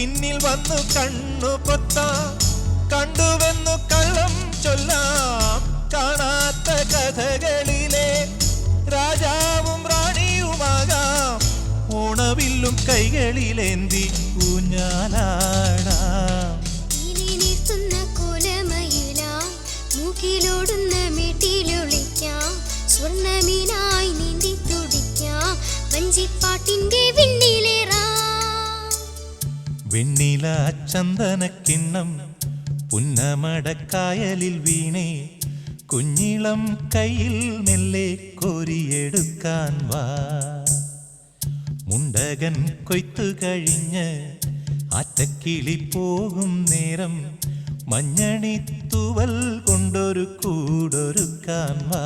പിന്നിൽ വന്നു കണ്ണു പൊത്താം, കണ്ടുവെന്നു കള്ളം ചൊല്ലാം. കാണാത്ത കഥകളിലെ രാജാവും റാണിയുമാകാം, ഓണവില്ലും കൈകളിലേന്തി ഊഞ്ഞാലാടാം. മൂക്കിലോടുന്ന മേട്ടിലൊളിക്കാം, സ്വർണ്ണമീനായി നീന്തി തുടിക്കാം, വഞ്ചിപ്പാട്ടിന്റെ വിണ്ണിലേറാം. വെണ്ണില ചന്ദനക്കിണ്ണം പുന്നമടക്കായലിൽ വീണേ, കുഞ്ഞിളം കയ്യിൽ മെല്ലെ കോരിയെടുക്കാൻ വാ. മുണ്ടകൻ കൊയ്ത്തു കഴിഞ്ഞ് ആറ്റക്കിളി പോകും നേരം, മഞ്ഞണിത്തൂവൽ കൊണ്ടൊരു കൂടൊരുക്കാൻ വാ.